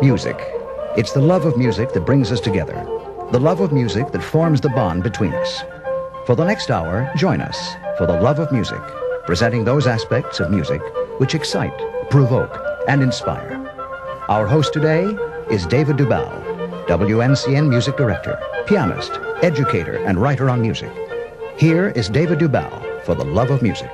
Music. It's the love of music that brings us together. The love of music that forms the bond between us. For the next hour, join us for The Love of Music, presenting those aspects of music which excite, provoke, and inspire. Our host today is David Dubal, WNCN Music Director, pianist, educator, and writer on music. Here is David Dubal for The Love of Music.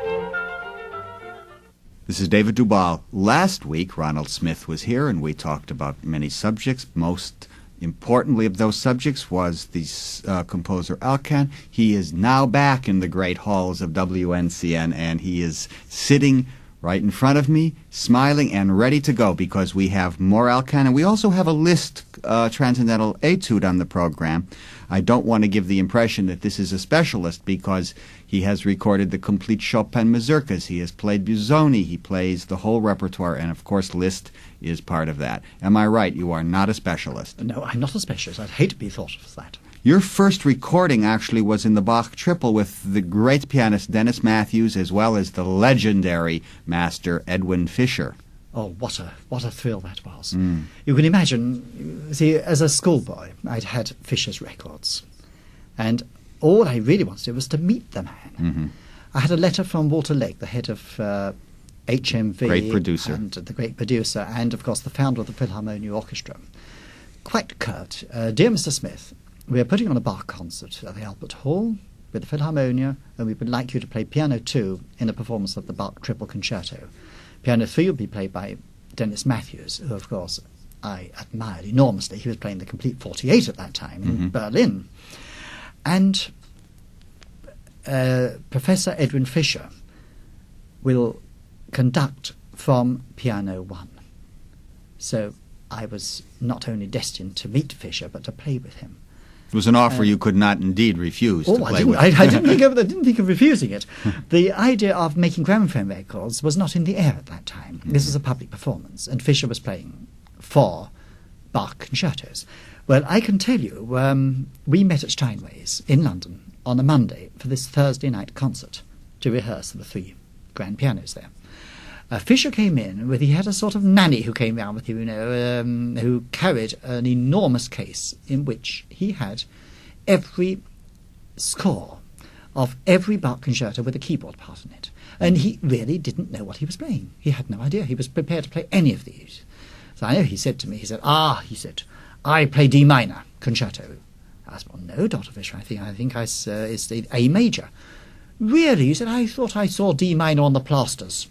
This is David Dubal. Last week, Ronald Smith was here, and we talked about many subjects. Most importantly of those subjects was the composer Alkan. He is now back in the great halls of WNCN, and he is sitting right in front of me, smiling and ready to go, because we have more Alkan, and we also have a Liszt Transcendental Étude on the program. I don't want to give the impression that this is a specialist, because he has recorded the complete Chopin mazurkas. He has played Busoni. He plays the whole repertoire, and of course Liszt is part of that. Am I right? You are not a specialist. No, I'm not a specialist. I'd hate to be thought of as that. Your first recording actually was in the Bach triple with the great pianist Dennis Matthews, as well as the legendary master Edwin Fischer. Oh, what a thrill that was. You can imagine, see, as a schoolboy, I'd had Fischer's records. And all I really wanted to do was to meet the man. Mm-hmm. I had a letter from Walter Legge, the head of HMV. Great producer. And the great producer, and, of course, the founder of the Philharmonia Orchestra. Quite curt. Dear Mr. Smith, we are putting on a Bach concert at the Albert Hall with the Philharmonia, and we would like you to play Piano 2 in a performance of the Bach Triple Concerto. Piano 3 will be played by Dennis Matthews, who, of course, I admired enormously. He was playing the complete 48 at that time in Berlin. And Professor Edwin Fischer will conduct from Piano 1. So I was not only destined to meet Fischer, but to play with him. It was an offer you could not indeed refuse to play with. I didn't think of refusing it. The idea of making gramophone records was not in the air at that time. This was a public performance, and Fischer was playing 4 Bach concertos. Well, I can tell you, we met at Steinway's in London on a Monday for this Thursday night concert to rehearse the 3 grand pianos there. Fischer came in he had a sort of nanny who came round with him, who carried an enormous case in which he had every score of every Bach concerto with a keyboard part in it. And he really didn't know what he was playing. He had no idea. He was prepared to play any of these. So I know he said to me, he said, I play D minor concerto. I said, well, no, Dr. Fischer, I think it's the A major. Really? He said, I thought I saw D minor on the plasters.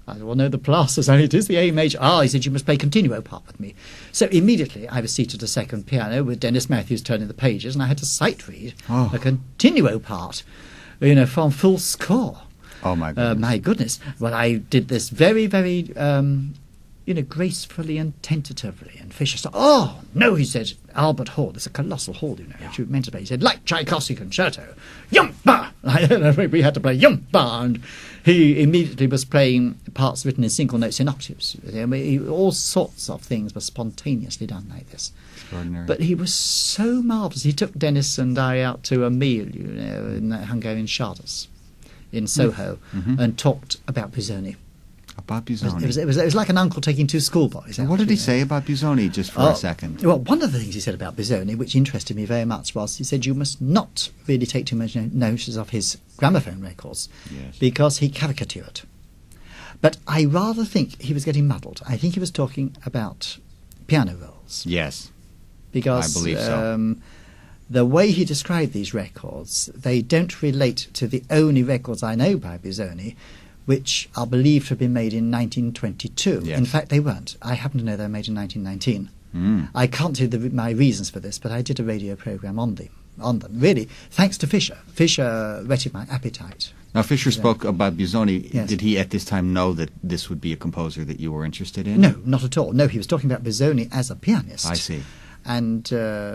I said, well, no, the plasters, and it is the A major. He said, you must play continuo part with me. So immediately I was seated at a second piano with Dennis Matthews turning the pages, and I had to sight read a continuo part, from full score. Oh, my goodness. My goodness. Well, I did this very, very, gracefully and tentatively. And Fischer said, oh, no, he said, Albert Hall. There's a colossal hall, which you meant to play. He said, like Tchaikovsky concerto. Yumpa! We had to play Yumpa. And he immediately was playing parts written in single notes in octaves. All sorts of things were spontaneously done like this. Extraordinary. But he was so marvellous. He took Dennis and I out to a meal, in the Hungarian Scherzo in Soho, and talked about Busoni. About Busoni. It was like an uncle taking 2 schoolboys. And what did he say about Busoni, just for a second? Well, one of the things he said about Busoni, which interested me very much, was he said you must not really take too much notice of his gramophone records, because he caricatured. But I rather think he was getting muddled. I think he was talking about piano rolls. Yes, because I believe so. The way he described these records, they don't relate to the only records I know by Busoni, which are believed to have been made in 1922. Yes. In fact, they weren't. I happen to know they were made in 1919. I can't tell you my reasons for this, but I did a radio programme on them. Really, thanks to Fischer. Fischer whetted my appetite. Now, Fischer spoke about Busoni. Yes. Did he at this time know that this would be a composer that you were interested in? No, not at all. No, he was talking about Busoni as a pianist. I see. And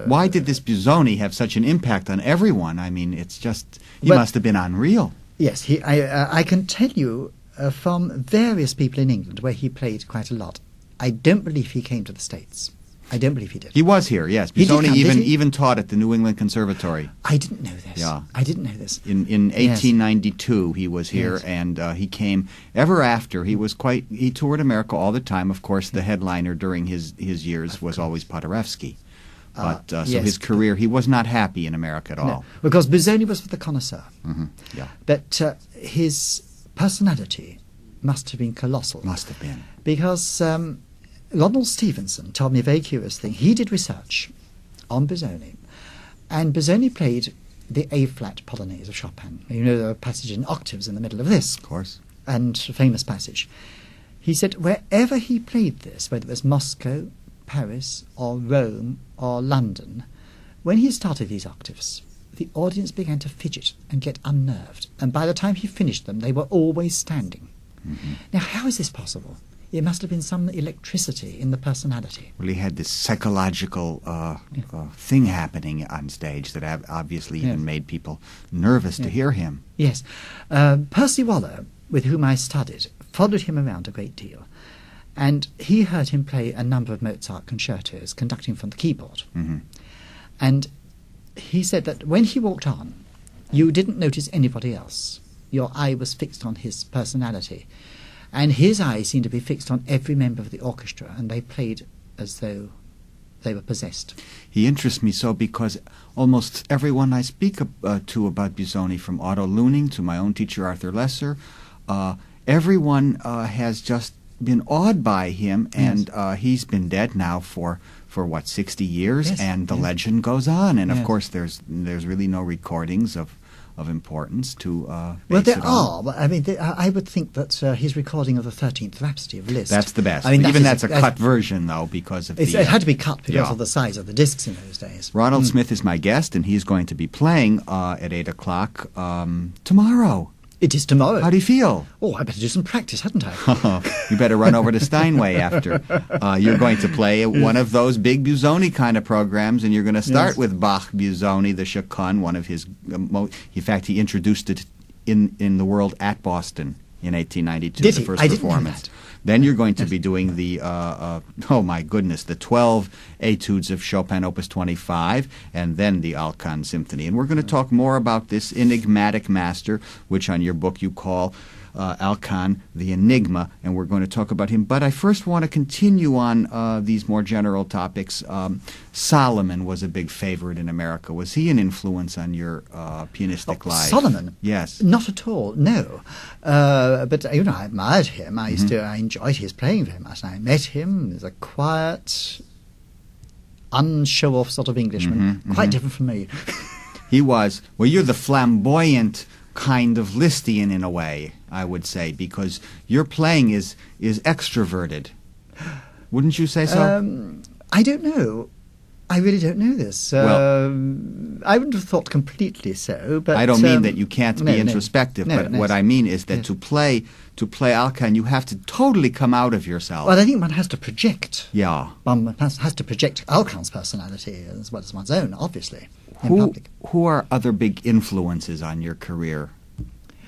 why did this Busoni have such an impact on everyone? I mean, it's just, he must have been unreal. Yes, I can tell you from various people in England where he played quite a lot, I don't believe he came to the States. I don't believe he did. He was here, yes. He did Busoni come, did he? even taught at the New England Conservatory. I didn't know this. Yeah. I didn't know this. In 1892, he was here, Yes. and he came ever after. He toured America all the time. Of course, the headliner during his years was always Paderewski. But so yes. his career, he was not happy in America at all. No, because Busoni was for the connoisseur. Yeah, But his personality must have been colossal. must have been. Because Ronald Stevenson told me a very curious thing. He did research on Busoni, and Busoni played the A-flat Polonaise of Chopin. You know, there are passages in octaves in the middle of this, Of course. and a famous passage. He said wherever he played this, whether it was Moscow, Paris, or Rome, or London, when he started these octaves, the audience began to fidget and get unnerved, and by the time he finished them, they were always standing. Now, how is this possible? It must have been some electricity in the personality. Well, he had this psychological thing happening on stage that obviously even made people nervous to hear him. Yes. Percy Waller, with whom I studied, followed him around a great deal. And he heard him play a number of Mozart concertos, conducting from the keyboard. And he said that when he walked on, you didn't notice anybody else. Your eye was fixed on his personality. And his eye seemed to be fixed on every member of the orchestra, and they played as though they were possessed. He interests me so because almost everyone I speak to about Busoni, from Otto Luning to my own teacher Arthur Lesser, everyone has just been awed by him, and he's been dead now for what, 60 years, Yes, and the yes. legend goes on. And of Yes. course, there's really no recordings of importance to Well, base there it on. are, but I mean, I would think that his recording of the 13th Rhapsody of Liszt... That's the best. I mean, Even that that's is- a cut version, though, because of It the... had to be cut because yeah. of the size of the discs in those days. Ronald Smith is my guest, and he's going to be playing at 8 o'clock tomorrow. It is tomorrow. How do you feel? Oh, I better do some practice, hadn't I? You better run over to Steinway after. You're going to play one of those big Busoni kind of programs, and you're going to start Yes. with Bach Busoni, the Chaconne, one of his... in fact, he introduced it in the world at Boston in 1892, Did the he? first I didn't know performance. that. Then you're going to be doing the, oh my goodness, the 12 Études of Chopin, Opus 25, and then the Alkan Symphony. And we're going to talk more about this enigmatic master, which on your book you call Alkan, the Enigma, and we're going to talk about him. But I first want to continue on these more general topics. Solomon was a big favorite in America. Was he an influence on your pianistic life? Solomon? Yes. Not at all, no. But, I admired him. I enjoyed his playing very much. I met him as a quiet, unshow-off sort of Englishman, quite different from me. He was. Well, you're the flamboyant kind of Lisztian in a way, I would say, because your playing is extroverted. Wouldn't you say so? I don't know. I really don't know this. Well- I wouldn't have thought completely so, but... I don't mean that you can't no, be no. introspective, No, but no, what I mean is that yes. to play Alkan, you have to totally come out of yourself. Well, I think one has to project. Yeah. One has to project Alkan's personality as well as one's own, obviously, in Who public. who are other big influences on your career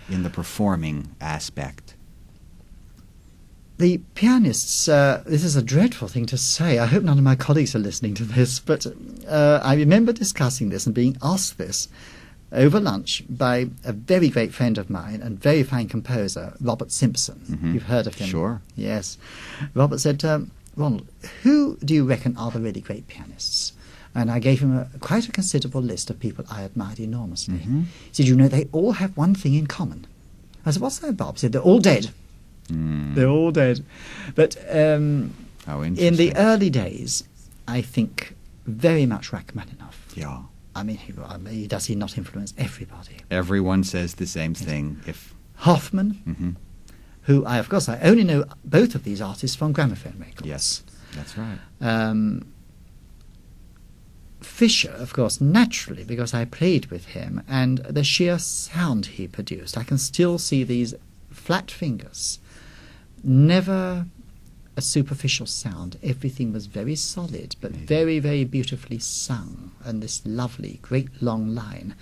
in the performing aspect? The pianists, this is a dreadful thing to say. I hope none of my colleagues are listening to this, but I remember discussing this and being asked this over lunch by a very great friend of mine and very fine composer, Robert Simpson. You've heard of him? Sure. Yes. Robert said, Ronald, who do you reckon are the really great pianists? And I gave him quite a considerable list of people I admired enormously. He said, they all have one thing in common. I said, what's that, Bob? He said, they're all dead. They're all dead. But How in interesting. the early days, I think very much Rachmaninoff. Yeah. I mean, does he not influence everybody? Everyone says the same thing. If Hoffman, who I only know both of these artists from gramophone records. Yes, that's right. Fischer, of course, naturally, because I played with him, and the sheer sound he produced. I can still see these flat fingers. Never a superficial sound. Everything was very solid, but very, very beautifully sung, and this lovely, great long line.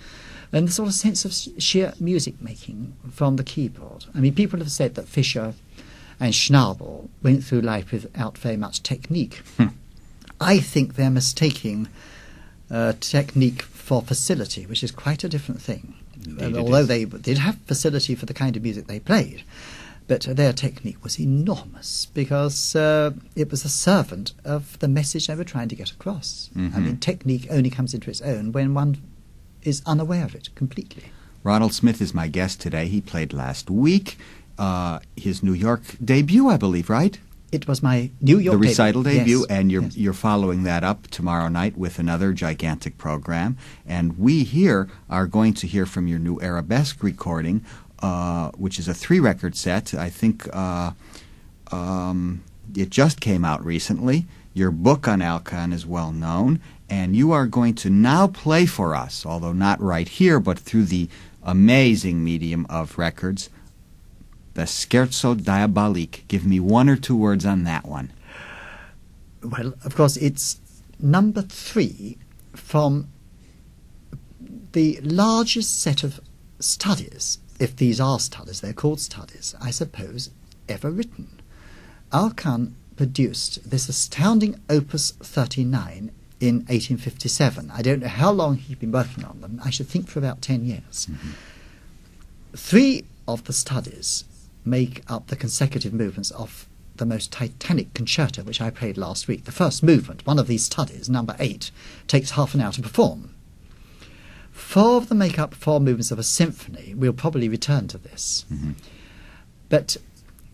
And the sort of sense of sheer music making from the keyboard. I mean, people have said that Fischer and Schnabel went through life without very much technique. I think they're mistaking technique for facility, which is quite a different thing. Although they did have facility for the kind of music they played, but their technique was enormous because it was a servant of the message they were trying to get across. I mean, technique only comes into its own when one is unaware of it completely. Ronald Smith is my guest today. He played last week. His New York debut, I believe, right? It was my New York the recital debut, yes. And Yes. you're following that up tomorrow night with another gigantic program. And we here are going to hear from your new Arabesque recording, which is a 3-record set. I think it just came out recently. Your book on Alkan is well known, and you are going to now play for us, although not right here, but through the amazing medium of records, the Scherzo diabolique. Give me 1 or 2 words on that one. Well, of course, it's number 3 from the largest set of studies, if these are studies, they're called studies, I suppose, ever written. Alkan produced this astounding Opus 39 in 1857. I don't know how long he'd been working on them. I should think for about 10 years. 3 of the studies make up the consecutive movements of the most titanic concerto, which I played last week. The first movement, one of these studies, number 8, takes half an hour to perform. 4 of them make up 4 movements of a symphony. We'll probably return to this. But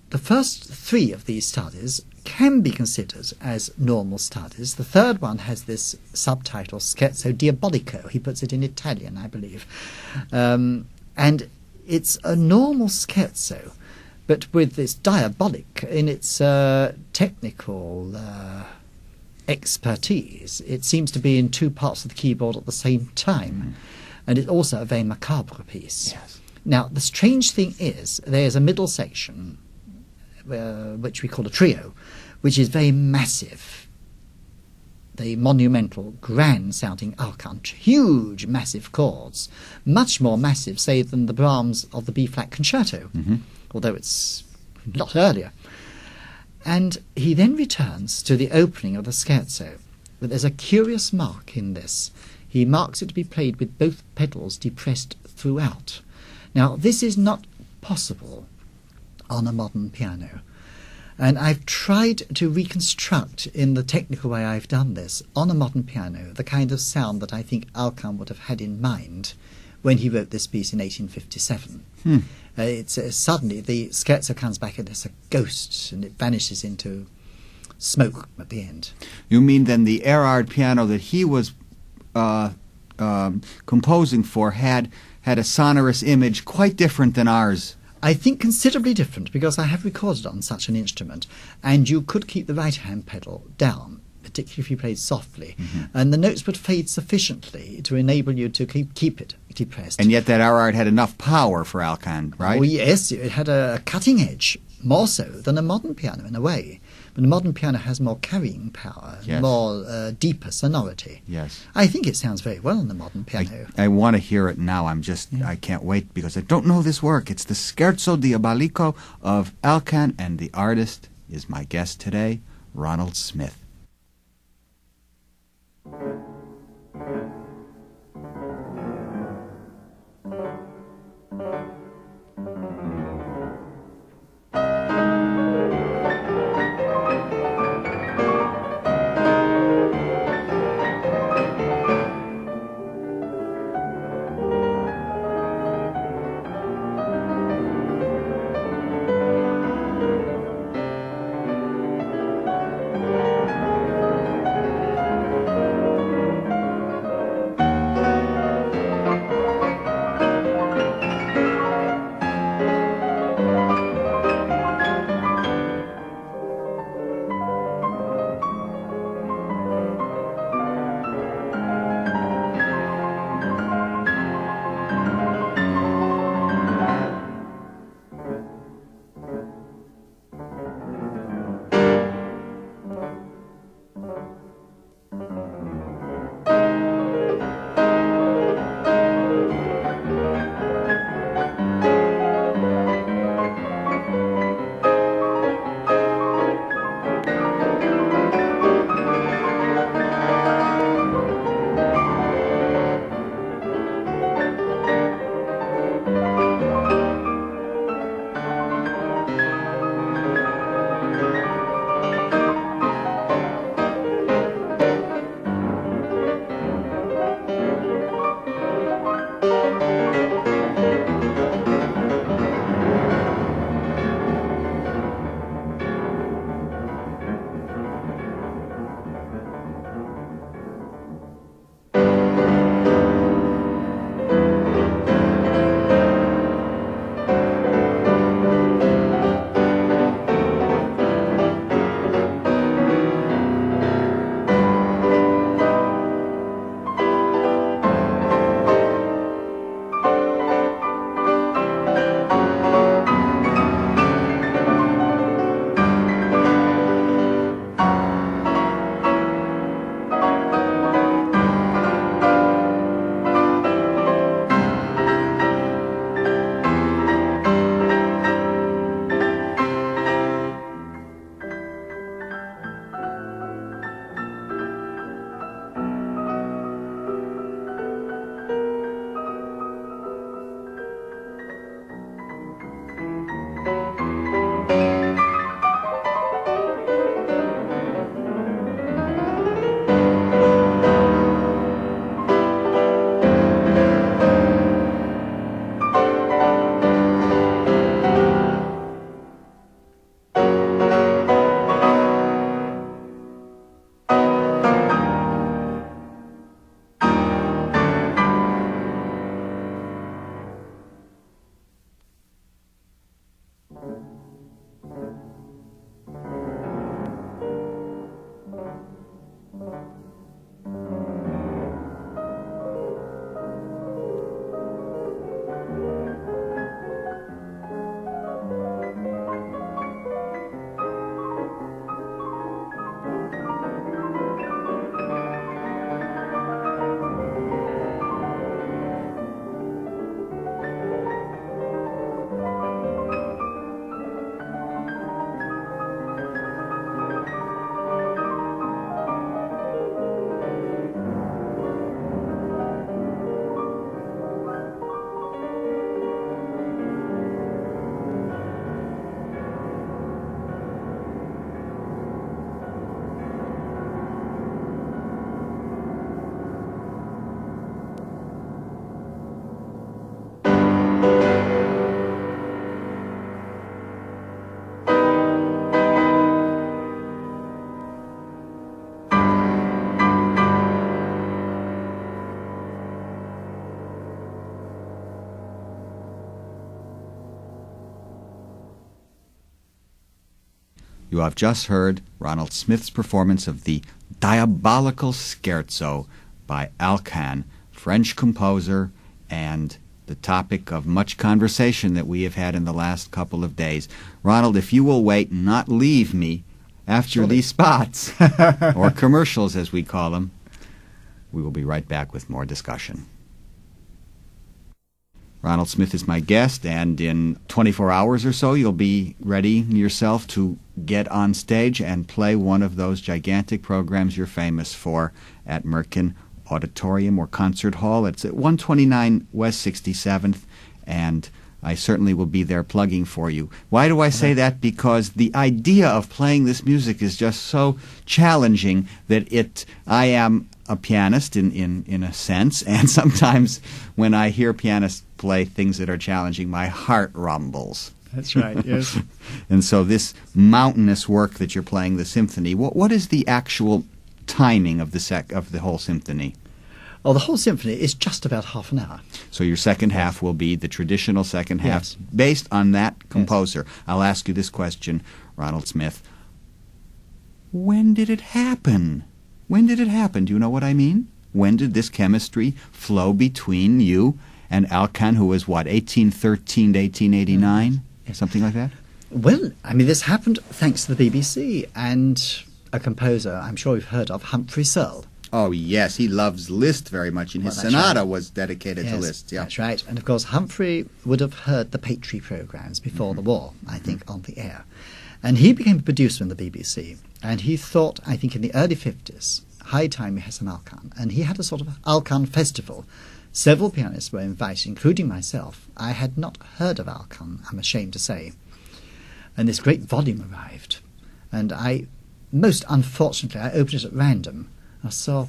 the first 3 of these studies can be considered as normal studies. The third one has this subtitle, Scherzo diabolico. He puts it in Italian, I believe. And it's a normal scherzo, but with this diabolic in its technical expertise. It seems to be in 2 parts of the keyboard at the same time. And it's also a very macabre piece. Yes. Now, the strange thing is, there's a middle section, which we call a trio, which is very massive. The monumental, grand-sounding Alkan, huge, massive chords, much more massive, say, than the Brahms of the B-flat concerto, although it's a lot earlier. And he then returns to the opening of the scherzo, but there's a curious mark in this. He marks it to be played with both pedals depressed throughout. Now, this is not possible on a modern piano. And I've tried to reconstruct, in the technical way I've done this, on a modern piano, the kind of sound that I think Alkan would have had in mind when he wrote this piece in 1857. It's suddenly the scherzo comes back and it's a ghost, and it vanishes into smoke at the end. You mean then the Erard piano that he was composing for had a sonorous image quite different than ours? I think considerably different, because I have recorded on such an instrument, and you could keep the right-hand pedal down, particularly if you played softly, and the notes would fade sufficiently to enable you to keep it depressed. And yet that Erard had enough power for Alkan, right? Oh, yes, it had a cutting edge, more so than a modern piano in a way. But a modern piano has more carrying power, Yes. more deeper sonority. Yes. I think it sounds very well on the modern piano. I want to hear it now. I can't wait, because I don't know this work. It's the Scherzo diabolico of Alkan, and the artist is my guest today, Ronald Smith. You have just heard Ronald Smith's performance of the Diabolical Scherzo by Alkan, French composer, and the topic of much conversation that we have had in the last couple of days. Ronald, if you will wait and not leave me after these spots, or commercials as we call them, we will be right back with more discussion. Ronald Smith is my guest, and in 24 hours or so you'll be ready yourself to get on stage and play one of those gigantic programs you're famous for at Merkin Auditorium or Concert Hall. It's at 129 West 67th, and I certainly will be there plugging for you. Why do I say that? Because the idea of playing this music is just so challenging that I am a pianist in a sense, and sometimes when I hear pianists play things that are challenging, my heart rumbles. That's right, yes. And so this mountainous work that you're playing, the symphony, what is the actual timing of the whole symphony? Well, the whole symphony is just about half an hour. So your second half will be the traditional second half, Yes. based on that composer. Yes. I'll ask you this question, Ronald Smith. When did it happen? When did it happen? Do you know what I mean? When did this chemistry flow between you and Alkan, who was, 1813 to 1889? Something like that? Well, I mean, this happened thanks to the BBC and a composer I'm sure you've heard of, Humphrey Searle. Oh, yes, he loves Liszt very much, and his sonata was dedicated to Liszt. Yeah. That's right. And, of course, Humphrey would have heard the Patri programmes before the war, I think, on the air. And he became a producer in the BBC, and he thought, I think, in the early 50s, high time he had some Alkan. And he had a sort of Alkan festival. Several pianists were invited, including myself. I had not heard of Alkan, I'm ashamed to say. And this great volume arrived. And most unfortunately, I opened it at random. I saw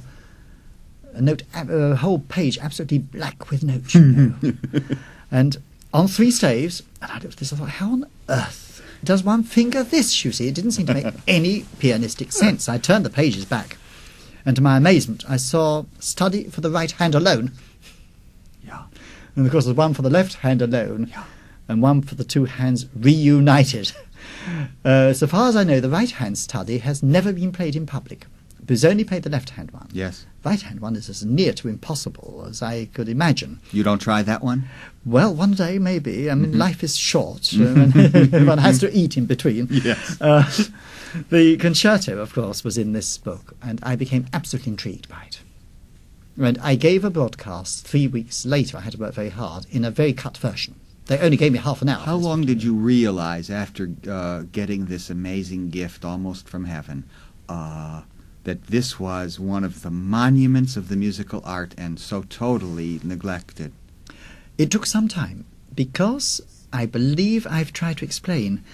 a whole page absolutely black with notes, you know. And on 3 staves, and I looked at this, I thought, how on earth does one finger this, you see? It didn't seem to make any pianistic sense. I turned the pages back, and to my amazement, I saw study for the right hand alone. Yeah. And of course, there's one for the left hand alone, and one for the 2 hands reunited. So far as I know, the right hand study has never been played in public. Busoni played the left-hand one. Yes. Right-hand one is as near to impossible as I could imagine. You don't try that one? Well, one day maybe. I mean, life is short. One has to eat in between. Yes. The concerto, of course, was in this book, and I became absolutely intrigued by it. And I gave a broadcast 3 weeks later. I had to work very hard in a very cut version. They only gave me half an hour. How long did you realize after getting this amazing gift almost from heaven that this was one of the monuments of the musical art and so totally neglected? It took some time, because I believe I've tried to explain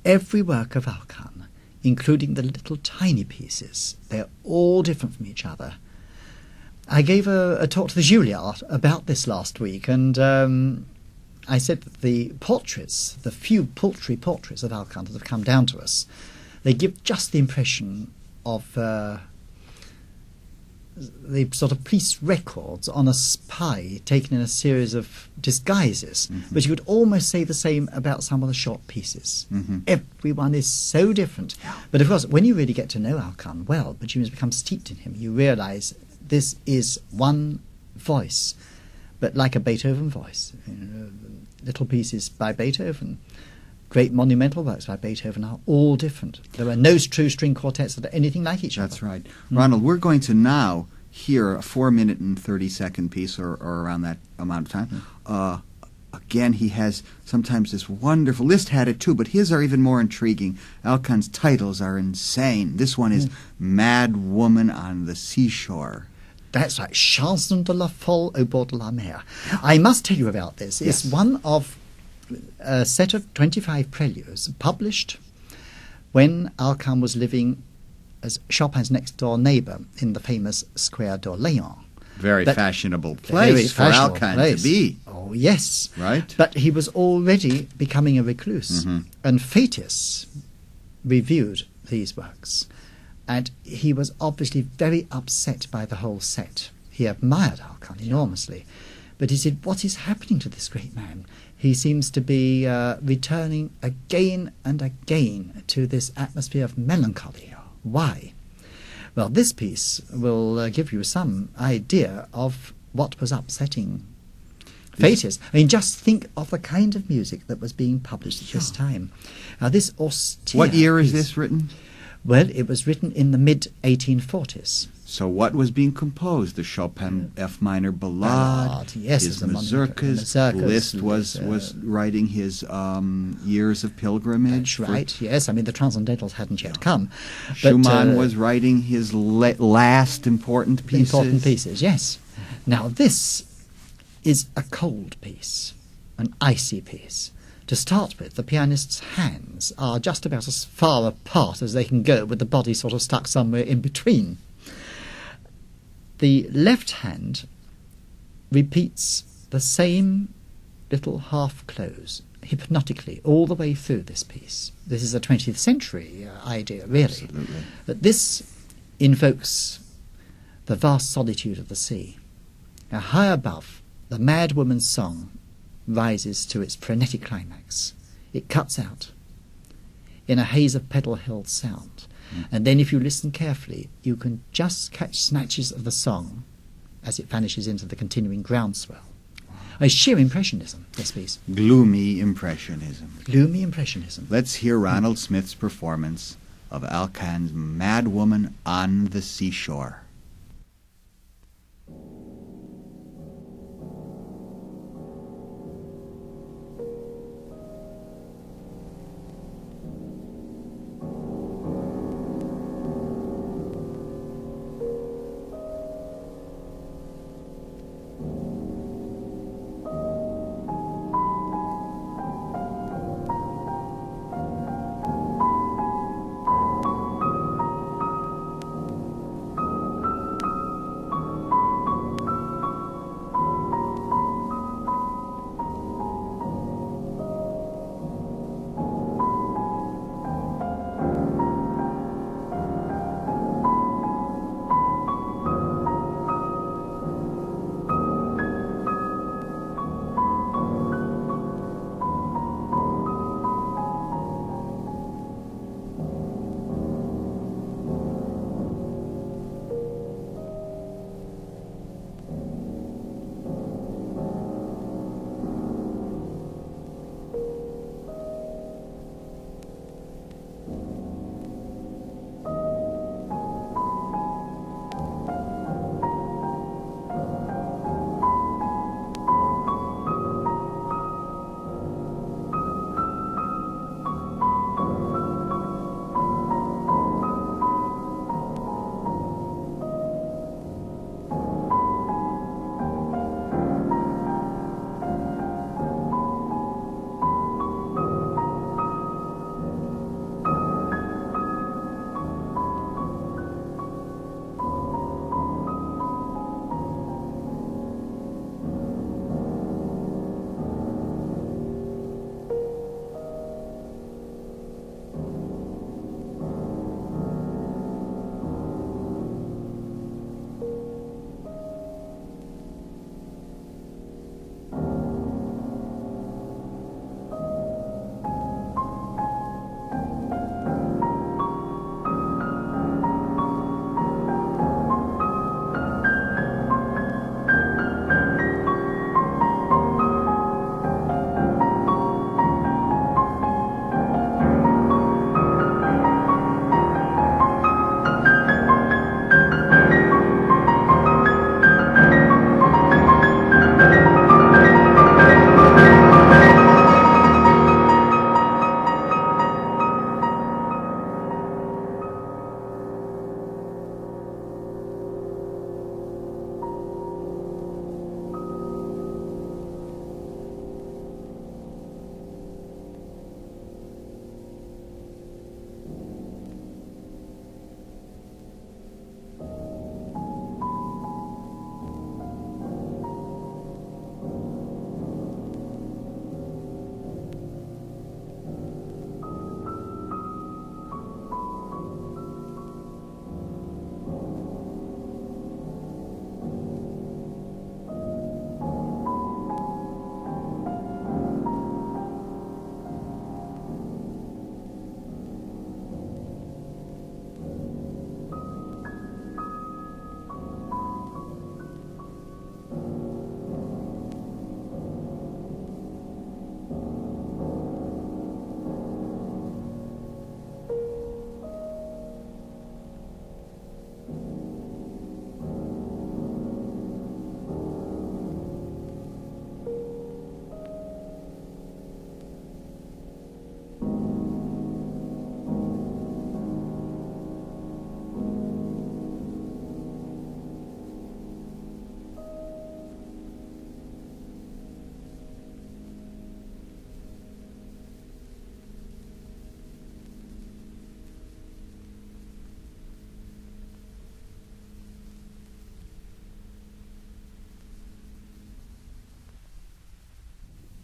every work of Alkan, including the little tiny pieces. They're all different from each other. I gave a talk to the Juilliard about this last week, and I said that the portraits, the few paltry portraits of Alkan that have come down to us, they give just the impression of the sort of police records on a spy taken in a series of disguises. But you could almost say the same about some of the short pieces. Everyone is so different. But of course, when you really get to know Alkan well, but you become steeped in him, you realise this is one voice, but like a Beethoven voice. Little pieces by Beethoven, great monumental works by Beethoven are all different. There are no true string quartets that are anything like each other. That's right. Ronald, we're going to now hear a 4-minute and 30-second piece, or around that amount of time. Again, he has sometimes this wonderful... Liszt had it too, but his are even more intriguing. Alkan's titles are insane. This one is Mad Woman on the Seashore. That's right. Chanson de la Folle au bord de la mer. I must tell you about this. Yes. It's one of a set of 25 preludes published when Alkan was living as Chopin's next-door neighbour in the famous Square d'Orléans. Very fashionable place for Alkan to be. Oh, yes. Right. But he was already becoming a recluse. And Fétis reviewed these works. And he was obviously very upset by the whole set. He admired Alkan enormously. But he said, what is happening to this great man? he seems to be returning again and again to this atmosphere of melancholy. Why? Well, this piece will give you some idea of what was upsetting Fatius. I mean, just think of the kind of music that was being published at this time. Now, this austere What year is piece, this written? Well, it was written in the mid-1840s. So what was being composed? The Chopin F minor Ballade, yes, his the mazurkas. Liszt was writing his Years of Pilgrimage. That's right, yes. I mean, the Transcendentals hadn't yet come. Schumann was writing his last important pieces. Important pieces, yes. Now, this is a cold piece, an icy piece. To start with, the pianist's hands are just about as far apart as they can go, with the body sort of stuck somewhere in between. The left hand repeats the same little half close hypnotically all the way through this piece. This is a 20th century idea, really. Absolutely. But this invokes the vast solitude of the sea. Now, high above, the mad woman's song rises to its frenetic climax. It cuts out in a haze of pedal-held sound. And then if you listen carefully, you can just catch snatches of the song as it vanishes into the continuing groundswell. A sheer impressionism, this piece. Gloomy impressionism. Gloomy impressionism. Let's hear Ronald Smith's performance of Alkan's Mad Woman on the Seashore.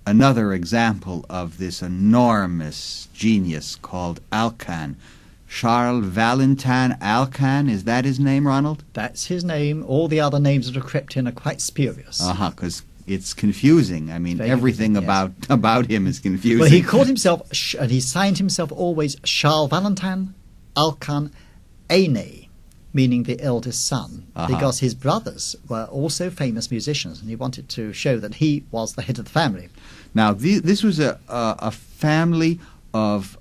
another example of this enormous genius called Alkan. Charles Valentin Alkan, is that his name, Ronald? That's his name. All the other names that have crept in are quite spurious. Because it's confusing. I mean, Very everything confusing, about him is confusing. Well, he called himself, and he signed himself always Charles Valentin Alkan Aîné, meaning the eldest son, because his brothers were also famous musicians, and he wanted to show that he was the head of the family. Now, this was a family of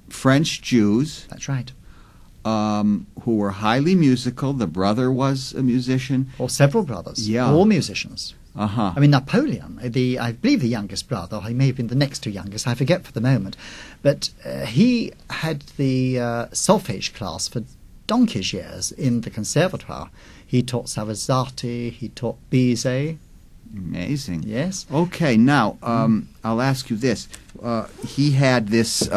French Jews. That's right. Who were highly musical. The brother was a musician. Or several brothers. Yeah. All musicians. Uh-huh. I mean, Napoleon, I believe the youngest brother, or he may have been the next to youngest, I forget for the moment, but he had the solfège class for donkey's years in the conservatoire. He taught Sarasate, he taught Bizet. Amazing. Yes. Okay, now, I'll ask you this. He had this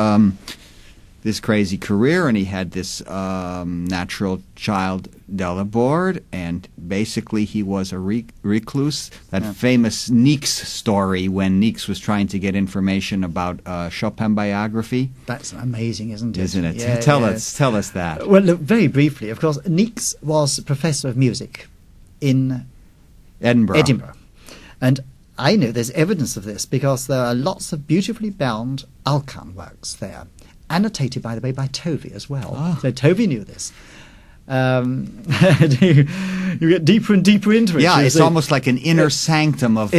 crazy career, and he had this natural child Delaborde, and basically he was a recluse. That famous Niecks story when Niecks was trying to get information about Chopin biography. That's amazing, isn't it? Isn't it? Yeah, Tell us that. Well, look, very briefly, of course, Niecks was professor of music in Edinburgh. And I know there's evidence of this because there are lots of beautifully bound Alkan works there, annotated, by the way, by Tovey as well. So Tovey knew this. You get deeper and deeper into it. Yeah, it's almost like an inner sanctum of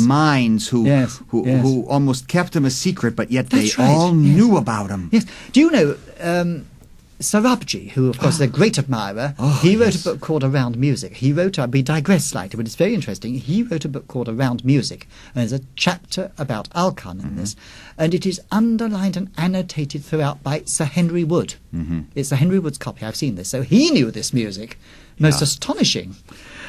minds who almost kept him a secret, but yet they all knew about him. Yes. Do you know Sarabji, who of course is a great admirer, he wrote a book called Around Music. We digress slightly, but it's very interesting. He wrote a book called Around Music, and there's a chapter about Alkan in this, and it is underlined and annotated throughout by Sir Henry Wood. It's Sir Henry Wood's copy. I've seen this. So he knew this music. Most astonishing.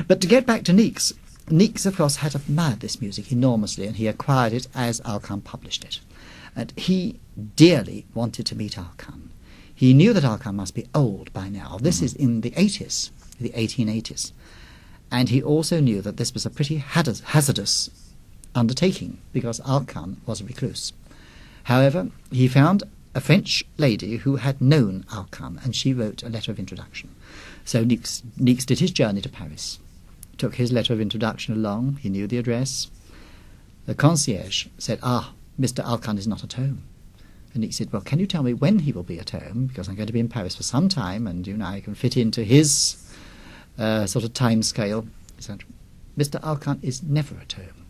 But to get back to Niecks, Niecks, of course, had admired this music enormously, and he acquired it as Alkan published it. And he dearly wanted to meet Alkan. He knew that Alkan must be old by now. This is in the 80s, the 1880s. And he also knew that this was a pretty hazardous undertaking because Alkan was a recluse. However, he found a French lady who had known Alkan, and she wrote a letter of introduction. So Niecks did his journey to Paris, took his letter of introduction along. He knew the address. The concierge said, Mr. Alkan is not at home. And Niecks said, well, can you tell me when he will be at home? Because I'm going to be in Paris for some time, and I can fit into his sort of time scale. He said, Mr. Alkan is never at home.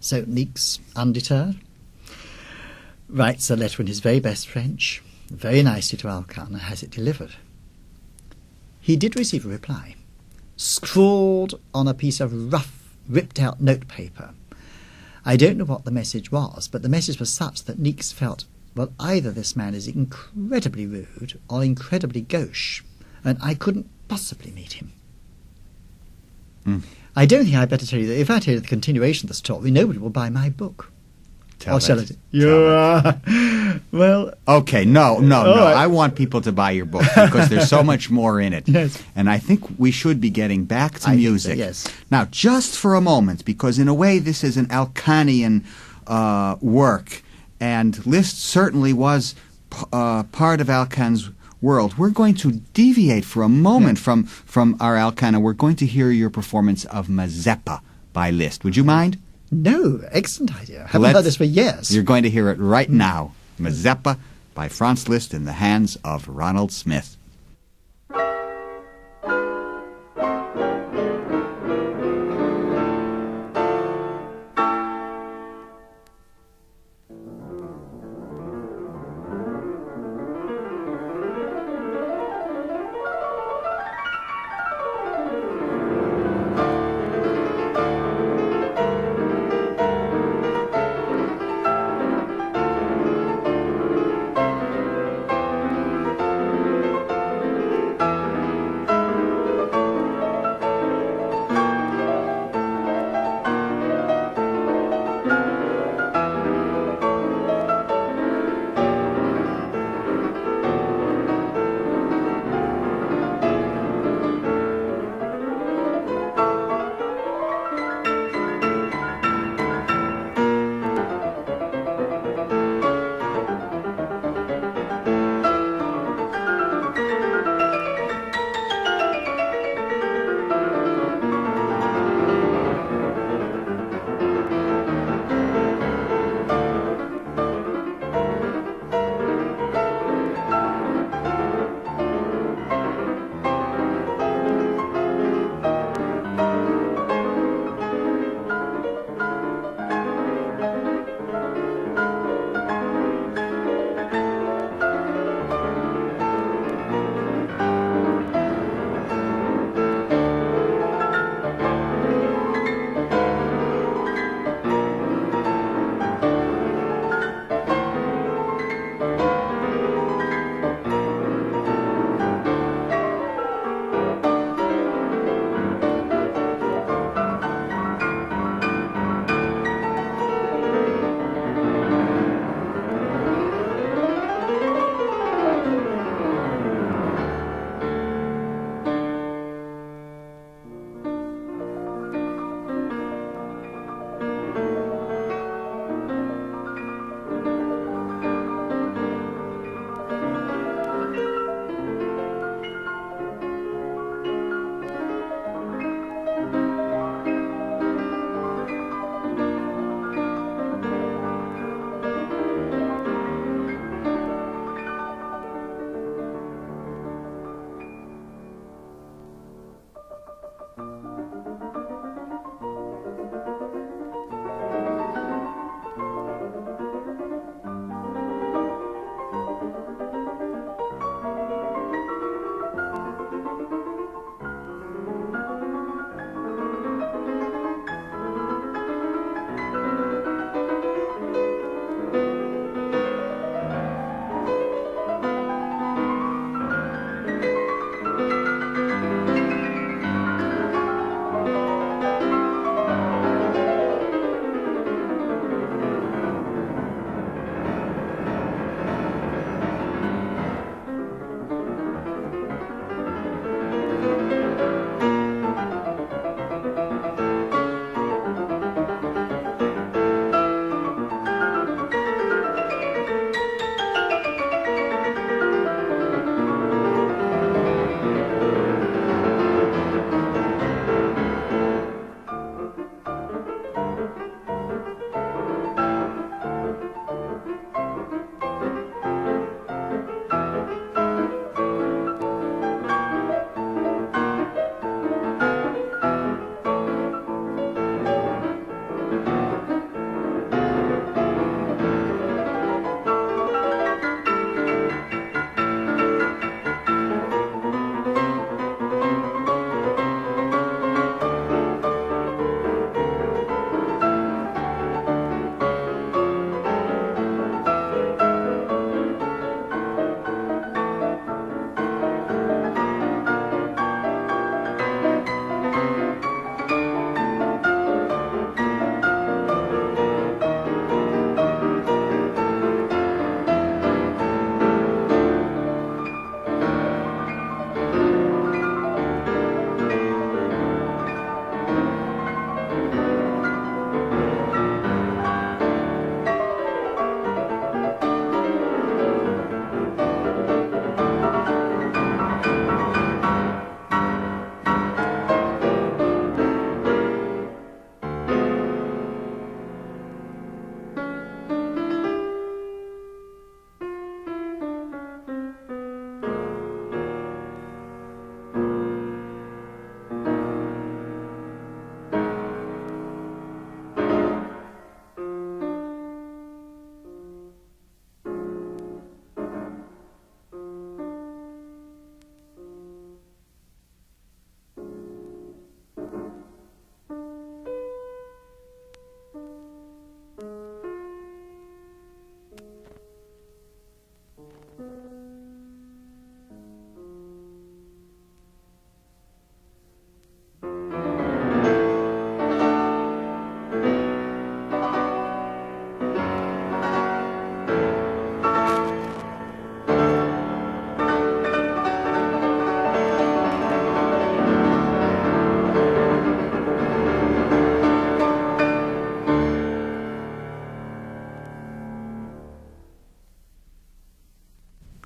So Niecks, undeterred, writes a letter in his very best French, very nicely to Alkan, and has it delivered. He did receive a reply, scrawled on a piece of rough, ripped-out notepaper. I don't know what the message was, but the message was such that Niecks felt, well, either this man is incredibly rude or incredibly gauche, and I couldn't possibly meet him. I don't think I'd better tell you that if I tell you the continuation of the story, nobody will buy my book. Tell it. Well... Okay, no. Right. I want people to buy your book because there's so much more in it. Yes. And I think we should be getting back to music. Think so, yes. Now, just for a moment, because in a way this is an Alkanian work, and Liszt certainly was part of Alkan's world. We're going to deviate for a moment from our Alkan, and we're going to hear your performance of Mazeppa by Liszt. Would you mind? No, excellent idea. I haven't heard this for years. You're going to hear it right now. Mazeppa by Franz Liszt in the hands of Ronald Smith.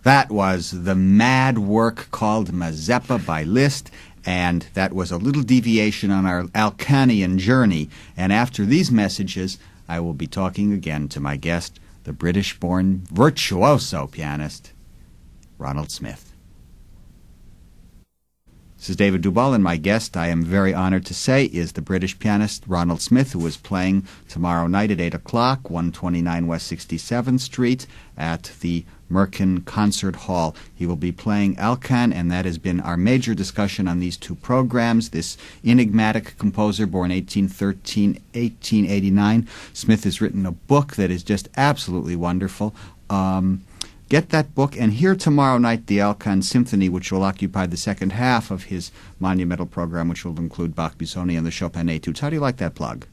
That was the mad work called Mazeppa by Liszt, and that was a little deviation on our Alkanian journey. And after these messages, I will be talking again to my guest, the British-born virtuoso pianist, Ronald Smith. This is David Dubal, and my guest, I am very honored to say, is the British pianist Ronald Smith, who is playing tomorrow night at 8 o'clock, 129 West 67th Street, at the Merkin Concert Hall. He will be playing Alkan, and that has been our major discussion on these two programs. This enigmatic composer, born 1813, 1889. Smith has written a book that is just absolutely wonderful. Get that book and hear tomorrow night the Alkan Symphony, which will occupy the second half of his monumental program, which will include Bach, Busoni, and the Chopin Études. How do you like that plug?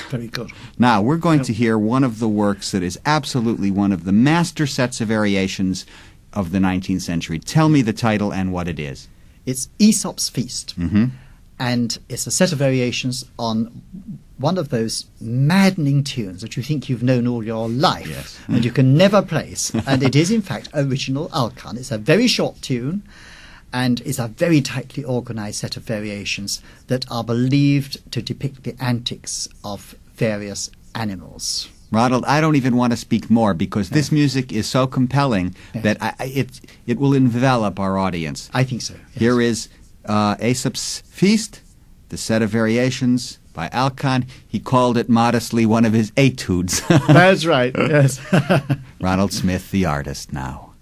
Very good. Now, we're going to hear one of the works that is absolutely one of the master sets of variations of the 19th century. Tell me the title and what it is. It's Aesop's Feast. Mm-hmm. And it's a set of variations on one of those maddening tunes that you think you've known all your life, yes, and you can never place. And it is, in fact, original Alkan. It's a very short tune, and it's a very tightly organized set of variations that are believed to depict the antics of various animals. Ronald, I don't even want to speak more because this music is so compelling that it will envelop our audience. I think so. Yes. Here is Aesop's Feast, the set of variations by Alkan. He called it modestly one of his Études. That's right, yes. Ronald Smith, the artist, now.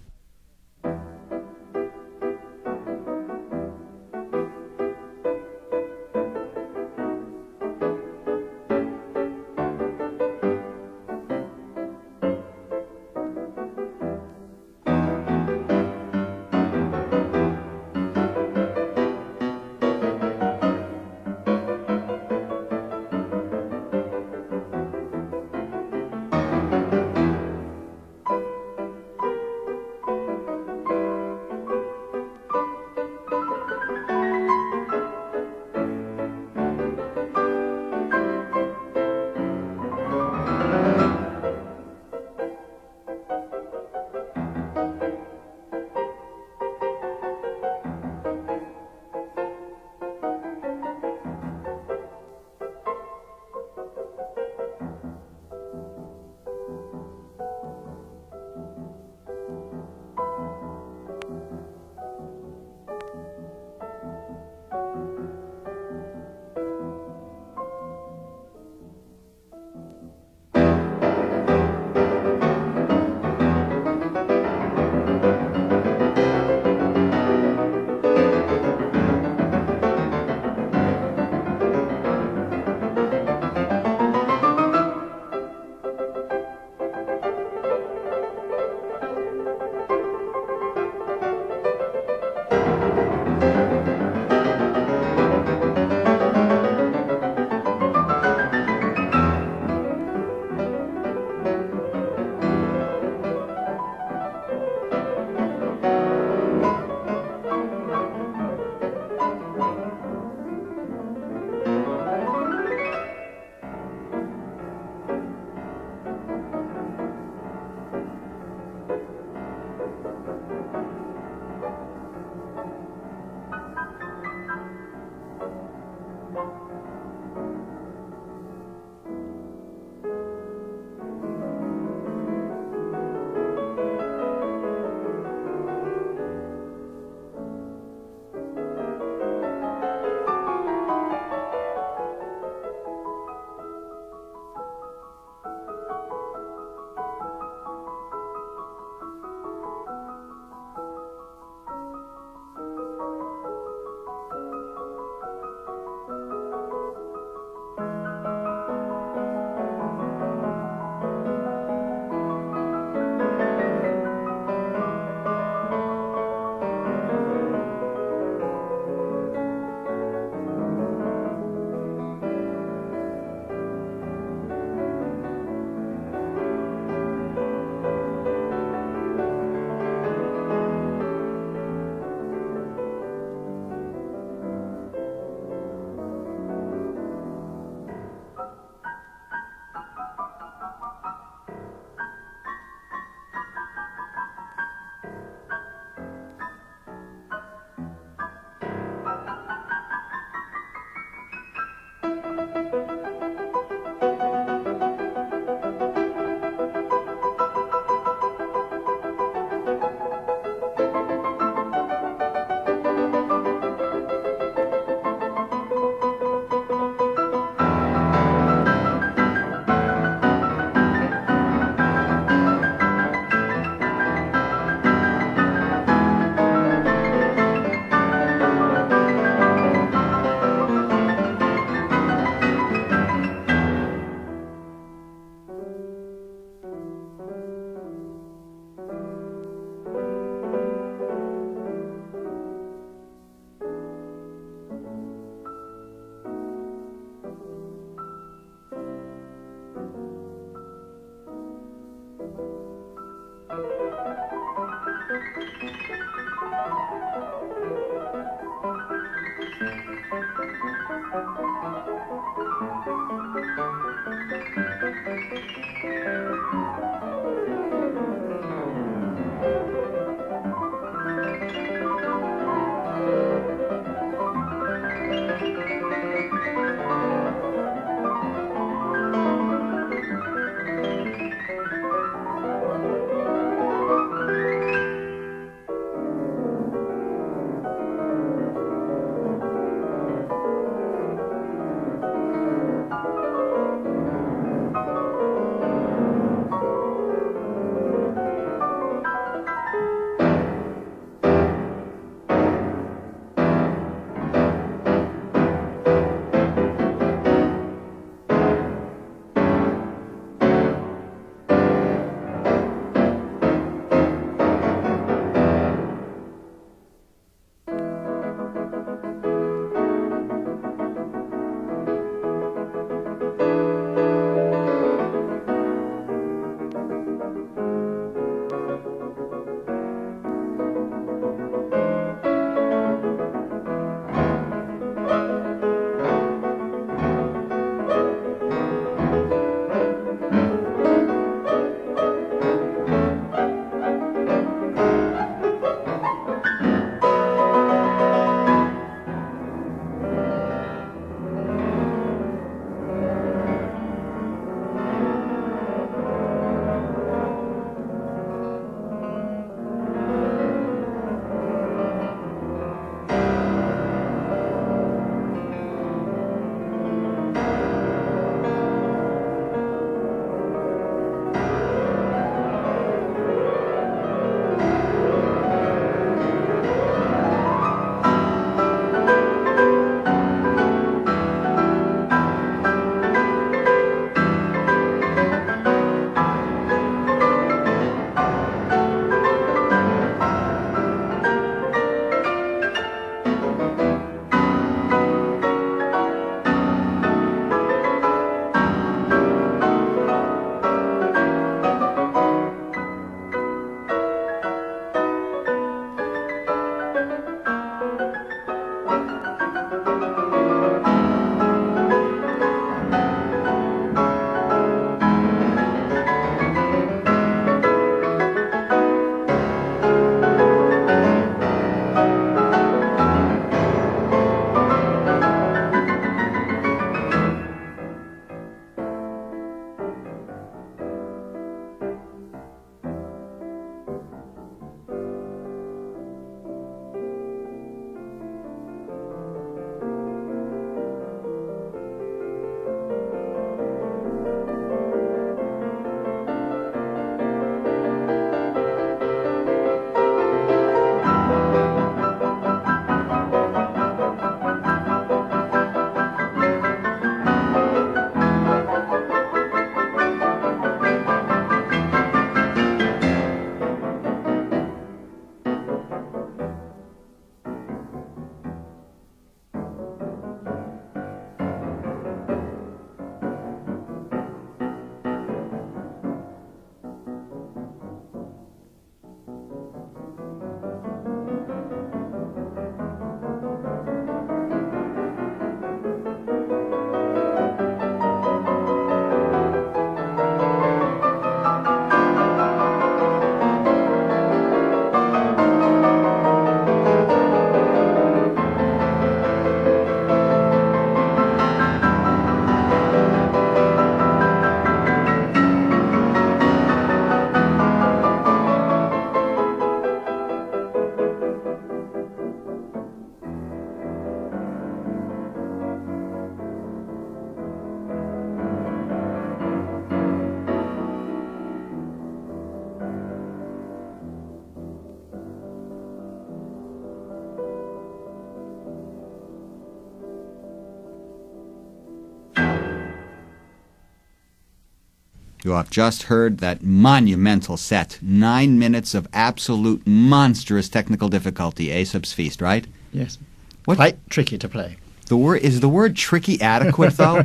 You have just heard that monumental set, 9 minutes of absolute monstrous technical difficulty, Aesop's Feast, right? Yes. What? Quite tricky to play. Is the word tricky adequate, though?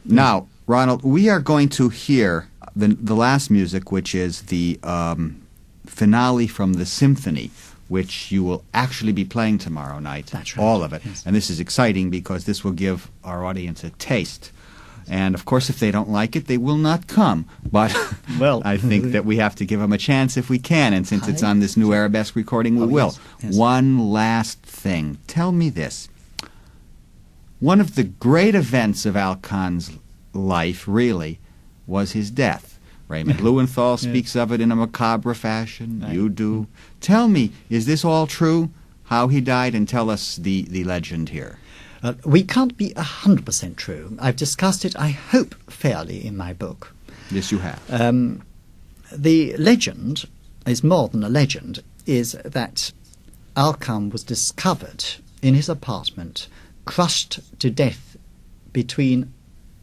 Now, Ronald, we are going to hear the last music, which is the finale from the symphony, which you will actually be playing tomorrow night. That's right. All of it. Yes. And this is exciting because this will give our audience a taste. And, of course, if they don't like it, they will not come. But Well, I think that we have to give them a chance if we can. And since it's on this new arabesque recording, we will. Yes, yes. One last thing. Tell me this. One of the great events of Alkan's life, really, was his death. Raymond Lewenthal speaks of it in a macabre fashion. Right. You do. Tell me, is this all true, how he died? And tell us the legend here. We can't be 100% true. I've discussed it, I hope, fairly in my book. Yes, you have. The legend is more than a legend, is that Alkan was discovered in his apartment, crushed to death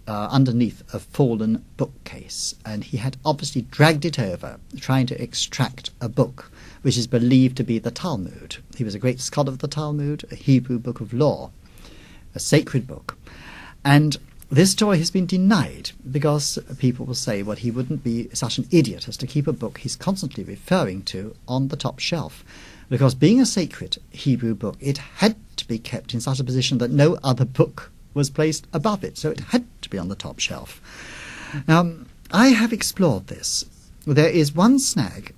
underneath a fallen bookcase, and he had obviously dragged it over, trying to extract a book, which is believed to be the Talmud. He was a great scholar of the Talmud, a Hebrew book of law, a sacred book. And this story has been denied because people will say, well, he wouldn't be such an idiot as to keep a book he's constantly referring to on the top shelf. Because being a sacred Hebrew book, it had to be kept in such a position that no other book was placed above it. So it had to be on the top shelf. Now, I have explored this. There is one snag.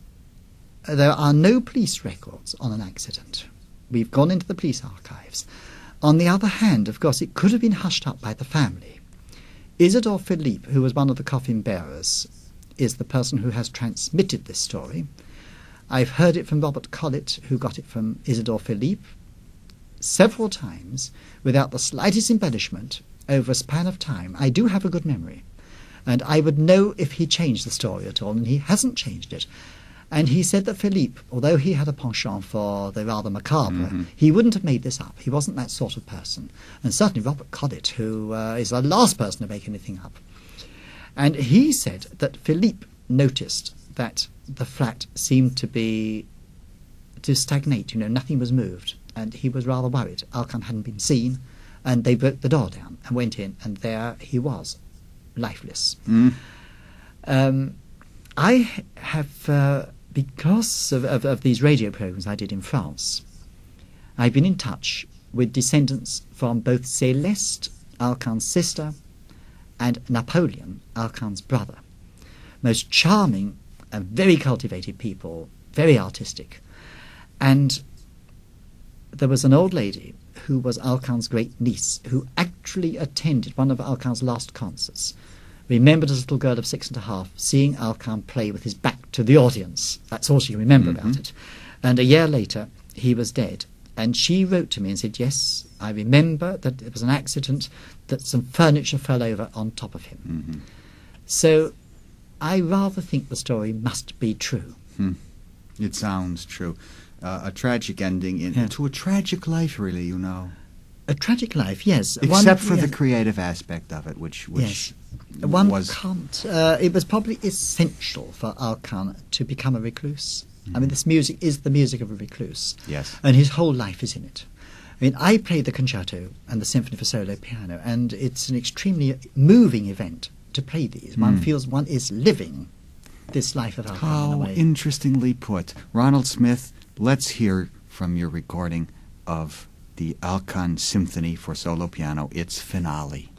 There are no police records on an accident. We've gone into the police archives. On the other hand, of course, it could have been hushed up by the family. Isidore Philippe, who was one of the coffin bearers, is the person who has transmitted this story. I've heard it from Robert Collett, who got it from Isidore Philippe, several times, without the slightest embellishment, over a span of time. I do have a good memory, and I would know if he changed the story at all, and he hasn't changed it. And he said that Philippe, although he had a penchant for the rather macabre, he wouldn't have made this up. He wasn't that sort of person. And certainly Robert Collett, who is the last person to make anything up. And he said that Philippe noticed that the flat seemed to stagnate. Nothing was moved. And he was rather worried. Alkan hadn't been seen. And they broke the door down and went in. And there he was, lifeless. I have... because of these radio programs I did in France, I've been in touch with descendants from both Céleste, Alkan's sister, and Napoleon, Alkan's brother. Most charming and very cultivated people, very artistic. And there was an old lady who was Alkan's great niece, who actually attended one of Alkan's last concerts. Remembered as a little girl of 6.5, seeing Alkan play with his back to the audience. That's all she remembered about it. And a year later, he was dead. And she wrote to me and said, yes, I remember that it was an accident, that some furniture fell over on top of him. So I rather think the story must be true. It sounds true. A tragic ending to a tragic life, really, A tragic life, yes. Except for the creative aspect of it, which yes. was... can't. It was probably essential for Alkan to become a recluse. I mean, this music is the music of a recluse. Yes. And his whole life is in it. I mean, I played the concerto and the symphony for solo piano, and it's an extremely moving event to play these. One feels one is living this life of Alkan in a How way. interestingly put. Ronald Smith, let's hear from your recording of the Alkan Symphony for solo piano, its finale.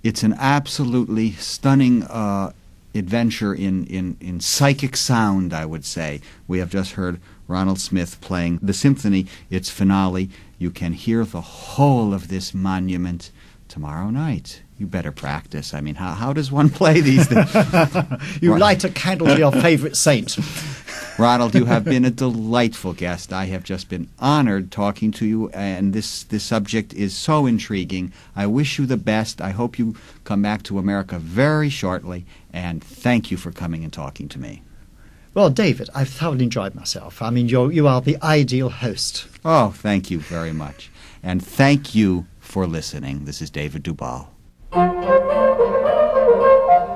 It's an absolutely stunning adventure in psychic sound, I would say. We have just heard Ronald Smith playing the symphony, its finale. You can hear the whole of this monument tomorrow night. You better practice. I mean, how does one play these things? You light a candle to your favorite saint. Ronald, you have been a delightful guest. I have just been honored talking to you, and this subject is so intriguing. I wish you the best. I hope you come back to America very shortly, and thank you for coming and talking to me. Well, David, I've thoroughly enjoyed myself. I mean, you are the ideal host. Oh, thank you very much. And thank you for listening. This is David Dubal.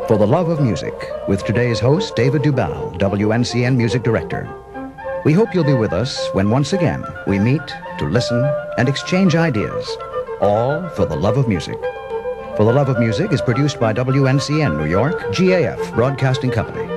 For the Love of Music, with today's host, David Dubal, WNCN Music Director. We hope you'll be with us when once again we meet to listen and exchange ideas, all for the love of music. For the Love of Music is produced by WNCN New York, GAF Broadcasting Company.